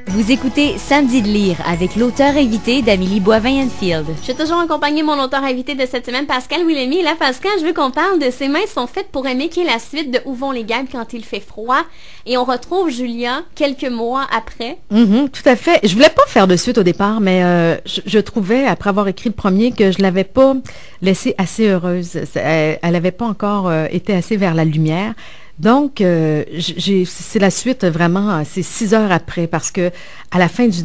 Vous écoutez Samedi de lire avec l'auteur invité d'Amélie Boivin-Enfield. Je suis toujours accompagnée de mon auteur invité de cette semaine, Pascal Wilhelmy. Et là, Pascal, je veux qu'on parle de Ses mains sont faites pour aimer, qui est la suite de Où vont les guêpes quand il fait froid. Et on retrouve Julia quelques mois après. Tout à fait. Je voulais pas faire de suite au départ, mais je trouvais, après avoir écrit le premier, que je l'avais pas laissée assez heureuse. Elle avait pas encore été assez vers la lumière. Donc, c'est la suite vraiment, c'est 6 heures après, parce que à la fin du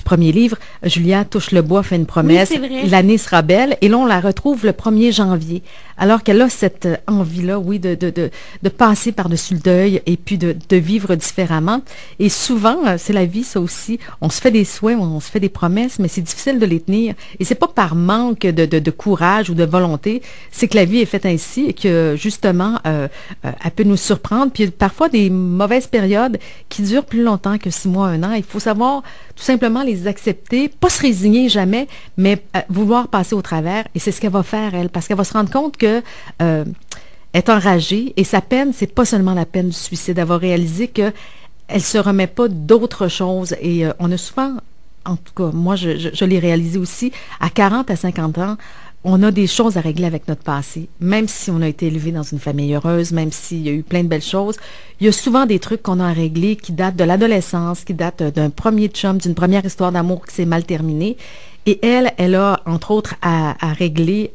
premier livre, Julia touche le bois, fait une promesse, oui, c'est vrai. L'année sera belle, et là on la retrouve le 1er janvier, alors qu'elle a cette envie-là, oui, de passer par-dessus le deuil et puis de vivre différemment. Et souvent, c'est la vie, ça aussi, on se fait des souhaits, on se fait des promesses, mais c'est difficile de les tenir. Et c'est pas par manque de courage ou de volonté, c'est que la vie est faite ainsi et que justement, elle peut nous surprendre. Puis parfois des mauvaises périodes qui durent plus longtemps que 6 mois, 1 an. Il faut savoir tout simplement les accepter, pas se résigner jamais, mais vouloir passer au travers. Et c'est ce qu'elle va faire, elle, parce qu'elle va se rendre compte que est enragée et sa peine, c'est pas seulement la peine du suicide. Elle va réaliser que elle se remet pas d'autre chose. Et on a souvent, en tout cas, moi je l'ai réalisé aussi, à 40 à 50 ans, on a des choses à régler avec notre passé. Même si on a été élevé dans une famille heureuse, même s'il y a eu plein de belles choses, il y a souvent des trucs qu'on a à régler qui datent de l'adolescence, qui datent d'un premier chum, d'une première histoire d'amour qui s'est mal terminée. Et elle a, entre autres, à régler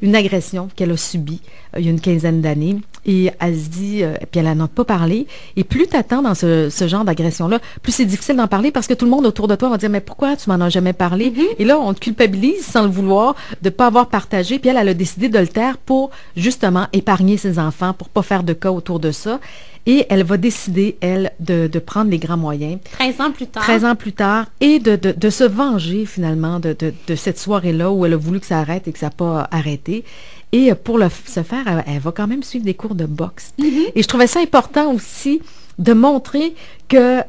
une agression qu'elle a subie il y a une quinzaine d'années. Et elle se dit, puis elle n'en a pas parlé. Et plus tu attends dans ce genre d'agression-là, plus c'est difficile d'en parler parce que tout le monde autour de toi va dire, mais pourquoi tu m'en as jamais parlé? Et là, on te culpabilise sans le vouloir de ne pas avoir partagé. Puis elle a décidé de le taire pour, justement, épargner ses enfants, pour pas faire de cas autour de ça. Et elle va décider, elle, de prendre les grands moyens. 13 ans plus tard. 13 ans plus tard. Et de se venger, finalement, de cette soirée-là où elle a voulu que ça arrête et que ça n'a pas arrêté. Et pour ce faire, elle va quand même suivre des cours de boxe. Et je trouvais ça important aussi de montrer que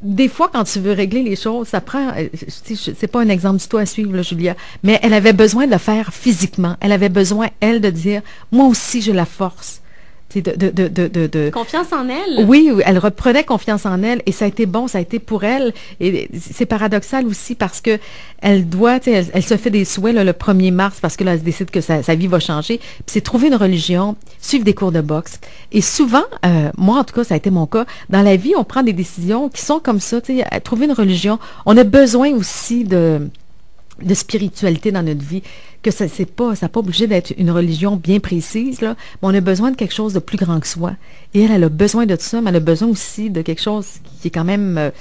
des fois, quand tu veux régler les choses, ça prend... c'est pas un exemple du tout à suivre, là, Julia, mais elle avait besoin de le faire physiquement. Elle avait besoin, elle, de dire, moi aussi, j'ai la force. Confiance en elle. Oui, elle reprenait confiance en elle et ça a été bon, ça a été pour elle. Et c'est paradoxal aussi parce que elle doit, elle se fait des souhaits là, le 1er mars parce que là, elle décide que sa vie va changer. Puis c'est trouver une religion, suivre des cours de boxe. Et souvent, moi en tout cas, ça a été mon cas, dans la vie, on prend des décisions qui sont comme ça, trouver une religion. On a besoin aussi de spiritualité dans notre vie, que ça n'a pas obligé d'être une religion bien précise, là, mais on a besoin de quelque chose de plus grand que soi. Et elle a besoin de ça, mais elle a besoin aussi de quelque chose qui est quand même,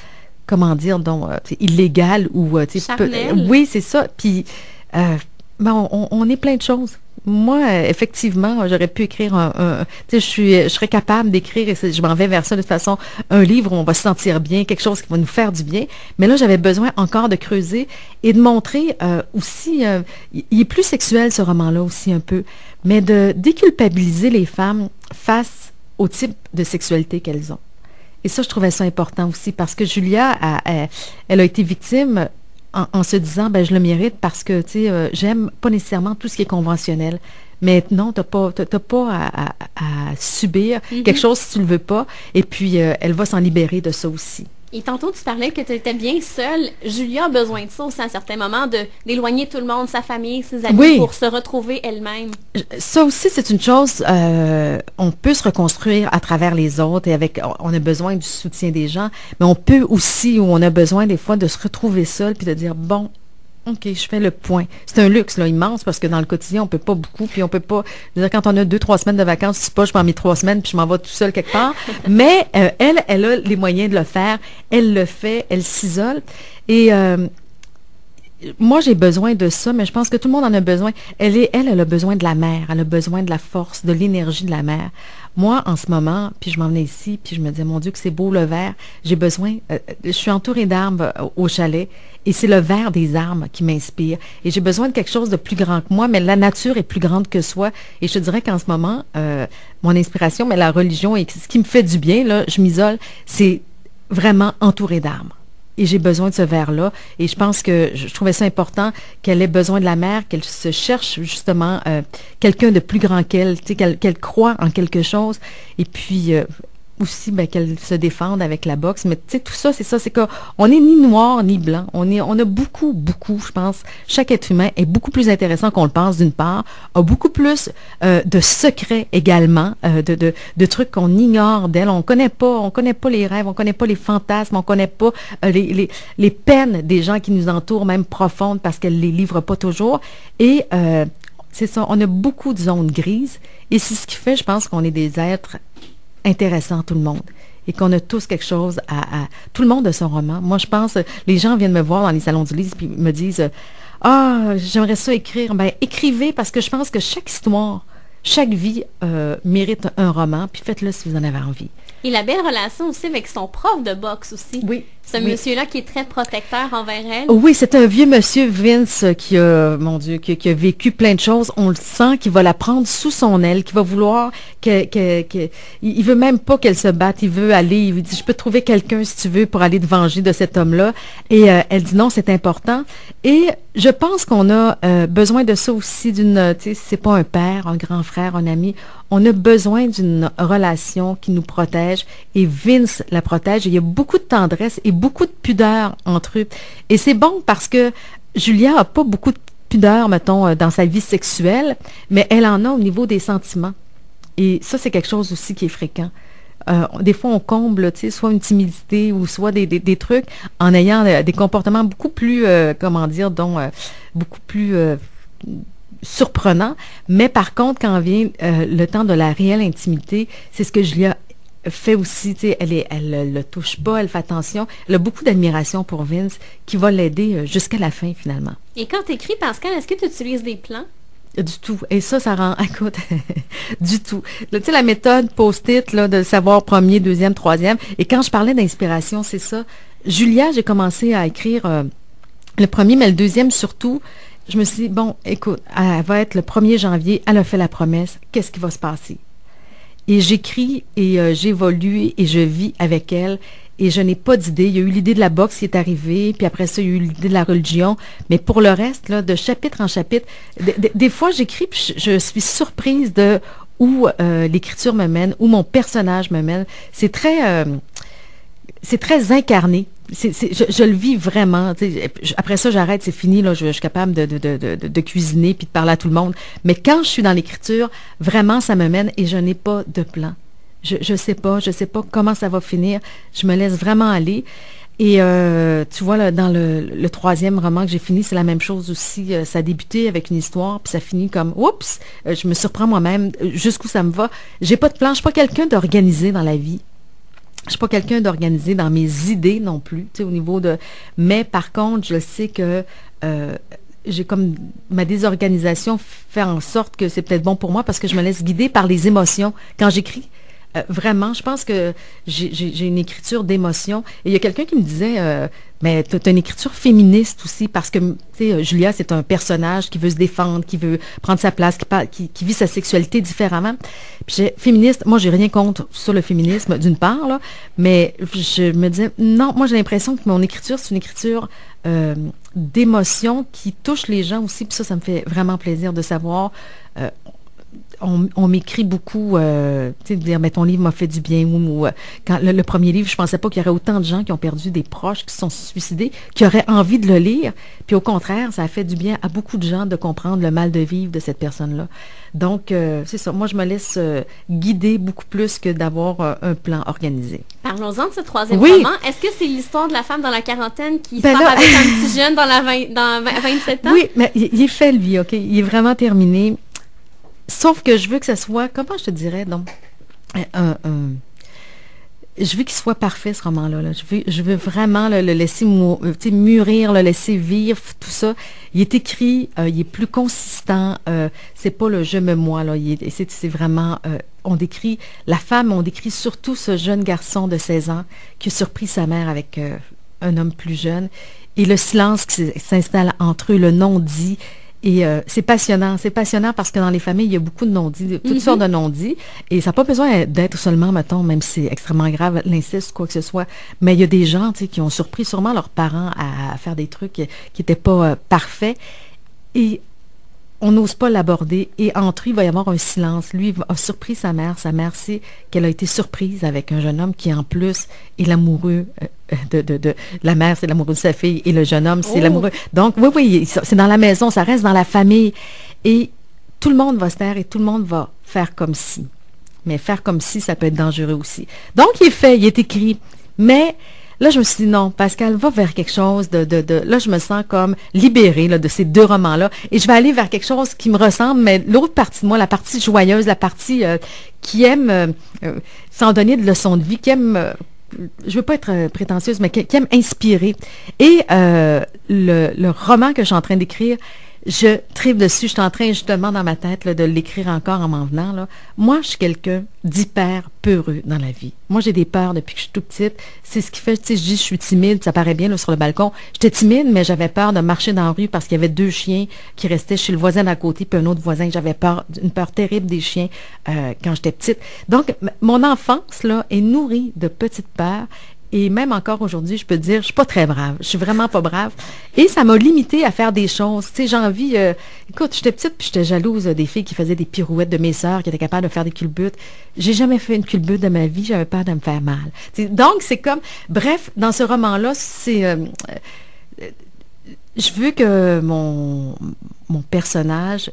illégal ou... charnel. Oui, c'est ça. Puis, on est plein de choses. Moi, effectivement, j'aurais pu écrire je serais capable d'écrire, et je m'en vais vers ça de toute façon, un livre où on va se sentir bien, quelque chose qui va nous faire du bien. Mais là, j'avais besoin encore de creuser et de montrer aussi, il est plus sexuel ce roman-là aussi un peu, mais de déculpabiliser les femmes face au type de sexualité qu'elles ont. Et ça, je trouvais ça important aussi parce que Julia, elle a été victime en se disant, je le mérite parce que, j'aime pas nécessairement tout ce qui est conventionnel. Mais non, t'as pas à subir quelque chose si tu le veux pas. Et puis, elle va s'en libérer de ça aussi. Et tantôt, tu parlais que tu étais bien seule. Julia a besoin de ça aussi à un certain moment, d'éloigner tout le monde, sa famille, ses amis, pour se retrouver elle-même. Ça aussi, c'est une chose, on peut se reconstruire à travers les autres et on a besoin du soutien des gens, mais on peut aussi, ou on a besoin des fois de se retrouver seul puis de dire, bon, OK, je fais le point. C'est un luxe là, immense parce que dans le quotidien, on peut pas beaucoup, puis on peut pas... Je veux dire, quand on a 2-3 semaines de vacances, c'est pas je m'en mets 3 semaines puis je m'en vais tout seul quelque part. Mais elle a les moyens de le faire. Elle le fait, elle s'isole. Et moi, j'ai besoin de ça, mais je pense que tout le monde en a besoin. Elle a besoin de la mer, elle a besoin de la force, de l'énergie de la mer. Moi, en ce moment, puis je m'en venais ici, puis je me disais, mon Dieu, que c'est beau le vert. J'ai besoin, je suis entourée d'arbres au chalet, et c'est le vert des arbres qui m'inspire. Et j'ai besoin de quelque chose de plus grand que moi, mais la nature est plus grande que soi. Et je te dirais qu'en ce moment, mon inspiration, mais la religion, et ce qui me fait du bien, là, je m'isole, c'est vraiment entourée d'arbres. Et j'ai besoin de ce verre-là. Et je pense que je trouvais ça important qu'elle ait besoin de la mer, qu'elle se cherche justement quelqu'un de plus grand qu'elle, qu'elle croit en quelque chose. Et puis, aussi qu'elle se défende avec la boxe. Mais tu sais, tout ça, c'est ça, c'est qu'on n'est ni noir ni blanc. On a beaucoup, je pense, chaque être humain est beaucoup plus intéressant qu'on le pense, d'une part, a beaucoup plus de secrets également, de trucs qu'on ignore d'elle. On connaît pas les rêves, on connaît pas les fantasmes, on connaît pas les peines des gens qui nous entourent, même profondes, parce qu'elle les livre pas toujours. Et c'est ça, on a beaucoup de zones grises. Et c'est ce qui fait, je pense, qu'on est des êtres intéressants, tout le monde. Et qu'on a tous quelque chose tout le monde a son roman. Moi, je pense, les gens viennent me voir dans les salons du livre puis me disent « Ah, j'aimerais ça écrire. » Ben, écrivez, parce que je pense que chaque histoire, chaque vie mérite un roman, puis faites-le si vous en avez envie. Et la belle relation aussi avec son prof de boxe aussi. Oui. Ce monsieur-là qui est très protecteur envers elle. Oui, c'est un vieux monsieur, Vince, qui a vécu plein de choses. On le sent, qu'il va la prendre sous son aile, qu'il va vouloir il veut même pas qu'elle se batte. Il veut aller, il dit, je peux trouver quelqu'un si tu veux pour aller te venger de cet homme-là. Et elle dit non, c'est important. Et je pense qu'on a besoin de ça aussi tu sais, c'est pas un père, un grand frère, un ami. On a besoin d'une relation qui nous protège. Et Vince la protège. Et il y a beaucoup de tendresse et beaucoup de pudeur entre eux. Et c'est bon parce que Julia a pas beaucoup de pudeur, mettons, dans sa vie sexuelle, mais elle en a au niveau des sentiments. Et ça, c'est quelque chose aussi qui est fréquent. Des fois, on comble, tu sais, soit une timidité ou soit des trucs en ayant des comportements beaucoup plus, beaucoup plus surprenants. Mais par contre, quand vient le temps de la réelle intimité, c'est ce que Julia fait aussi, tu sais, elle le touche pas, elle fait attention. Elle a beaucoup d'admiration pour Vince qui va l'aider jusqu'à la fin, finalement. Et quand tu écris, Pascal, est-ce que tu utilises des plans? Du tout. Et ça rend, écoute, du tout. Tu sais, la méthode post-it, là, de savoir premier, deuxième, troisième. Et quand je parlais d'inspiration, c'est ça. Julia, j'ai commencé à écrire le premier, mais le deuxième surtout. Je me suis dit, bon, écoute, elle va être le 1er janvier, elle a fait la promesse, qu'est-ce qui va se passer? Et j'écris et j'évolue et je vis avec elle et je n'ai pas d'idée. Il y a eu l'idée de la boxe qui est arrivée, puis après ça, il y a eu l'idée de la religion. Mais pour le reste, là, de chapitre en chapitre, des fois, j'écris puis je suis surprise de où l'écriture me mène, où mon personnage me mène. C'est très incarné. Je le vis vraiment. Après ça, j'arrête, c'est fini. Là, je suis capable de cuisiner puis de parler à tout le monde. Mais quand je suis dans l'écriture, vraiment, ça me mène et je n'ai pas de plan. Je sais pas comment ça va finir. Je me laisse vraiment aller. Et tu vois, là, dans le troisième roman que j'ai fini, c'est la même chose aussi. Ça a débuté avec une histoire, puis ça finit comme, oups, je me surprends moi-même jusqu'où ça me va. J'ai pas de plan. Je suis pas quelqu'un d'organisé dans la vie. Je suis pas quelqu'un d'organisé dans mes idées non plus, tu sais, au niveau de... Mais par contre, je sais que j'ai comme... Ma désorganisation fait en sorte que c'est peut-être bon pour moi parce que je me laisse guider par les émotions. Quand j'écris, vraiment, je pense que j'ai une écriture d'émotion. Et il y a quelqu'un qui me disait, mais tu as une écriture féministe aussi, parce que, tu sais, Julia, c'est un personnage qui veut se défendre, qui veut prendre sa place, qui vit sa sexualité différemment. Puis féministe, moi, j'ai rien contre sur le féminisme, d'une part, là, mais je me disais, non, moi, j'ai l'impression que mon écriture, c'est une écriture d'émotion qui touche les gens aussi, puis ça me fait vraiment plaisir de savoir... On m'écrit beaucoup, tu sais, de dire, mais ton livre m'a fait du bien. Ou quand le premier livre, je pensais pas qu'il y aurait autant de gens qui ont perdu des proches, qui se sont suicidés, qui auraient envie de le lire. Puis au contraire, ça a fait du bien à beaucoup de gens de comprendre le mal de vivre de cette personne-là. Donc, c'est ça. Moi, je me laisse guider beaucoup plus que d'avoir un plan organisé. Parlons-en de ce troisième roman. Est-ce que c'est l'histoire de la femme dans la quarantaine qui sort avec un petit jeune dans 27 ans? Oui, mais il est fait, lui, OK? Il est vraiment terminé. Sauf que je veux que ça soit, comment je te dirais, donc, je veux qu'il soit parfait, ce roman-là. Là. Je veux vraiment le laisser mûrir, le laisser vivre, tout ça. Il est écrit, il est plus consistant, c'est pas le « je me moi », là. C'est vraiment, on décrit la femme, on décrit surtout ce jeune garçon de 16 ans qui a surpris sa mère avec un homme plus jeune. Et le silence qui s'installe entre eux, le non-dit. Et c'est passionnant parce que dans les familles, il y a beaucoup de non-dits, toutes sortes de non-dits. Et ça n'a pas besoin d'être seulement, mettons, même si c'est extrêmement grave, l'inceste ou quoi que ce soit. Mais il y a des gens, tu sais, qui ont surpris sûrement leurs parents à faire des trucs qui n'étaient pas parfaits. Et on n'ose pas l'aborder et entre eux, il va y avoir un silence. Lui a surpris sa mère. Sa mère sait qu'elle a été surprise avec un jeune homme qui, en plus, est l'amoureux de la mère, c'est l'amoureux de sa fille et le jeune homme, c'est l'amoureux. Donc, oui, c'est dans la maison, ça reste dans la famille. Et tout le monde va se taire et tout le monde va faire comme si. Mais faire comme si, ça peut être dangereux aussi. Donc, il est fait, il est écrit. Mais là, je me suis dit non, Pascal va vers quelque chose là, je me sens comme libérée là, de ces deux romans-là. Et je vais aller vers quelque chose qui me ressemble, mais l'autre partie de moi, la partie joyeuse, la partie qui aime, sans donner de leçons de vie, qui aime, je veux pas être prétentieuse, mais qui aime inspirer. Et le roman que je suis en train d'écrire, je tripe dessus. Je suis en train, justement, dans ma tête, là, de l'écrire encore en m'en venant. Là. Moi, je suis quelqu'un d'hyper peureux dans la vie. Moi, j'ai des peurs depuis que je suis toute petite. C'est ce qui fait, tu sais, je dis, je suis timide. Ça paraît bien, là, sur le balcon. J'étais timide, mais j'avais peur de marcher dans la rue parce qu'il y avait 2 chiens qui restaient chez le voisin d'à côté, puis un autre voisin. J'avais peur, une peur terrible des chiens quand j'étais petite. Donc, mon enfance, là, est nourrie de petites peurs. Et même encore aujourd'hui, je peux te dire, je suis pas très brave. Je suis vraiment pas brave. Et ça m'a limitée à faire des choses. Tu sais, j'ai envie... écoute, j'étais petite puis j'étais jalouse des filles qui faisaient des pirouettes, de mes sœurs qui étaient capables de faire des culbutes. J'ai jamais fait une culbute de ma vie. J'avais peur de me faire mal. T'sais, donc, c'est comme... Bref, dans ce roman-là, c'est... je veux que mon personnage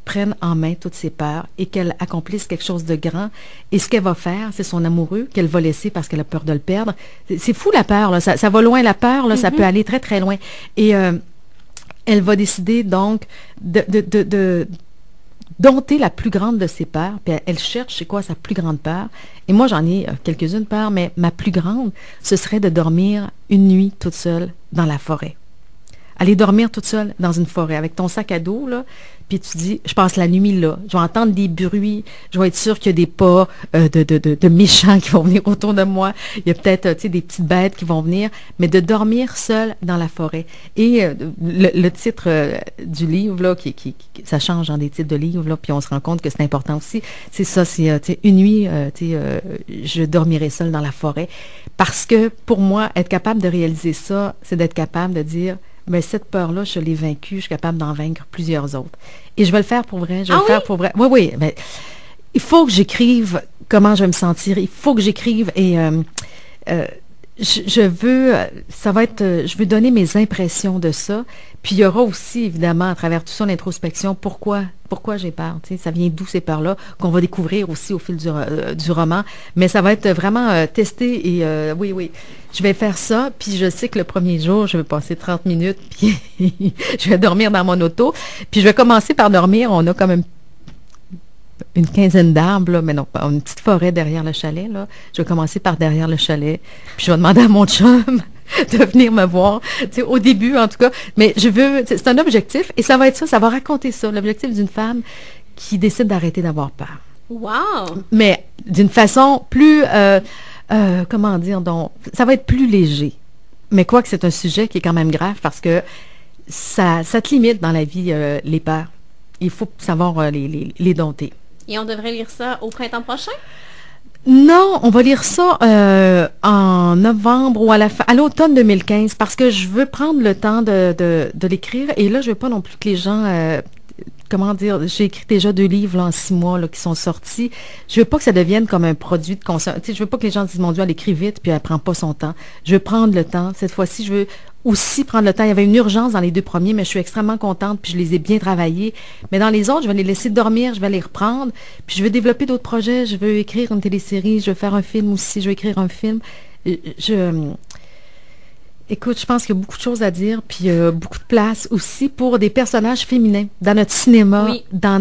prenne en main toutes ses peurs et qu'elle accomplisse quelque chose de grand. Et ce qu'elle va faire, c'est son amoureux qu'elle va laisser parce qu'elle a peur de le perdre. C'est fou la peur, là. Ça va loin la peur, là. Ça peut aller très, très loin. Et elle va décider donc de dompter la plus grande de ses peurs. Puis elle cherche, c'est quoi sa plus grande peur. Et moi, j'en ai quelques-unes peurs, mais ma plus grande, ce serait de dormir une nuit toute seule dans la forêt. Aller dormir toute seule dans une forêt avec ton sac à dos, là, puis tu dis, je passe la nuit là, je vais entendre des bruits, je vais être sûre qu'il y a des pas de méchants qui vont venir autour de moi, il y a peut-être, tu sais, des petites bêtes qui vont venir, mais de dormir seule dans la forêt. Et le titre du livre, là, ça change dans des titres de livres, là, puis on se rend compte que c'est important aussi, c'est ça, c'est, tu sais, une nuit, je dormirai seule dans la forêt, parce que, pour moi, être capable de réaliser ça, c'est d'être capable de dire, mais cette peur-là, je l'ai vaincue, je suis capable d'en vaincre plusieurs autres. Et je vais le faire pour vrai, je vais le faire pour vrai. Oui, mais il faut que j'écrive comment je vais me sentir, il faut que j'écrive et je veux, ça va être, je veux donner mes impressions de ça. Puis il y aura aussi, évidemment, à travers tout ça, l'introspection, pourquoi j'ai peur, tu sais, ça vient d'où ces peurs-là, qu'on va découvrir aussi au fil du roman. Mais ça va être vraiment testé et oui, je vais faire ça. Puis je sais que le premier jour, je vais passer 30 minutes, puis je vais dormir dans mon auto. Puis je vais commencer par dormir, on a quand même une quinzaine d'arbres, là, mais non, pas une petite forêt derrière le chalet, là. Je vais commencer par derrière le chalet, puis je vais demander à mon chum de venir me voir, tu sais, au début, en tout cas. Mais je veux, c'est un objectif, et ça va être ça va raconter ça, l'objectif d'une femme qui décide d'arrêter d'avoir peur. Wow! Mais d'une façon plus, comment dire, donc, ça va être plus léger. Mais quoique c'est un sujet qui est quand même grave, parce que ça te limite dans la vie, les peurs. Il faut savoir les dompter. Et on devrait lire ça au printemps prochain? Non, on va lire ça en novembre ou à l'automne 2015 parce que je veux prendre le temps de l'écrire et là, je veux pas non plus que les gens... comment dire, j'ai écrit déjà 2 livres là, en 6 mois là, qui sont sortis. Je veux pas que ça devienne comme un produit de consommation. Tu sais, je veux pas que les gens disent, mon Dieu, elle écrit vite puis elle prend pas son temps. Je veux prendre le temps. Cette fois-ci, je veux aussi prendre le temps. Il y avait une urgence dans les 2 premiers, mais je suis extrêmement contente puis je les ai bien travaillés. Mais dans les autres, je vais les laisser dormir, je vais les reprendre. Puis je veux développer d'autres projets. Je veux écrire une télésérie, je veux faire un film aussi, je veux écrire un film. Écoute, je pense qu'il y a beaucoup de choses à dire, puis beaucoup de place aussi pour des personnages féminins dans notre cinéma, oui. dans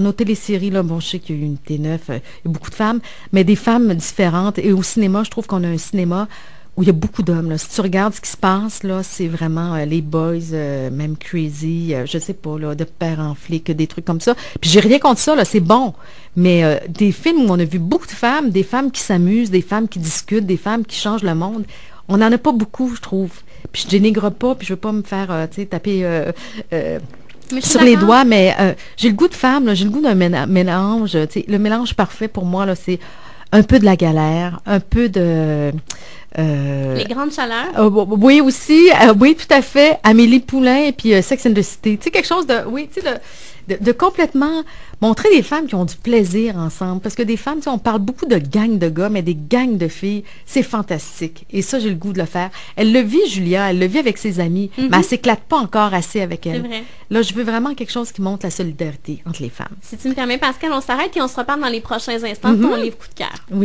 nos téléséries. Là, bon, je sais qu'il y a eu une T9, il y a beaucoup de femmes, mais des femmes différentes. Et au cinéma, je trouve qu'on a un cinéma où il y a beaucoup d'hommes. Là. Si tu regardes ce qui se passe, là, c'est vraiment les boys, même Crazy, je sais pas, là, de père en flic, des trucs comme ça. Puis j'ai rien contre ça, là, c'est bon. Mais des films où on a vu beaucoup de femmes, des femmes qui s'amusent, des femmes qui discutent, des femmes qui changent le monde. On n'en a pas beaucoup, je trouve. Puis je dénigre pas, puis je veux pas me faire, tu sais, taper sur les doigts, mais j'ai le goût de femme, là, j'ai le goût d'un mélange. Tu sais, le mélange parfait pour moi, là, c'est un peu de la galère, un peu de... Les grandes chaleurs. Oui, aussi. Oui, tout à fait. Amélie Poulain et puis Sex and the City. Tu sais, quelque chose de... Oui, tu sais, de complètement montrer des femmes qui ont du plaisir ensemble. Parce que des femmes, tu sais, on parle beaucoup de gangs de gars, mais des gangs de filles, c'est fantastique. Et ça, j'ai le goût de le faire. Elle le vit, Julia, elle le vit avec ses amis, mais elle s'éclate pas encore assez avec elle. C'est vrai. Là, je veux vraiment quelque chose qui montre la solidarité entre les femmes. Si tu me permets, Pascal, on s'arrête et on se reparle dans les prochains instants de ton livre coup de cœur. Oui.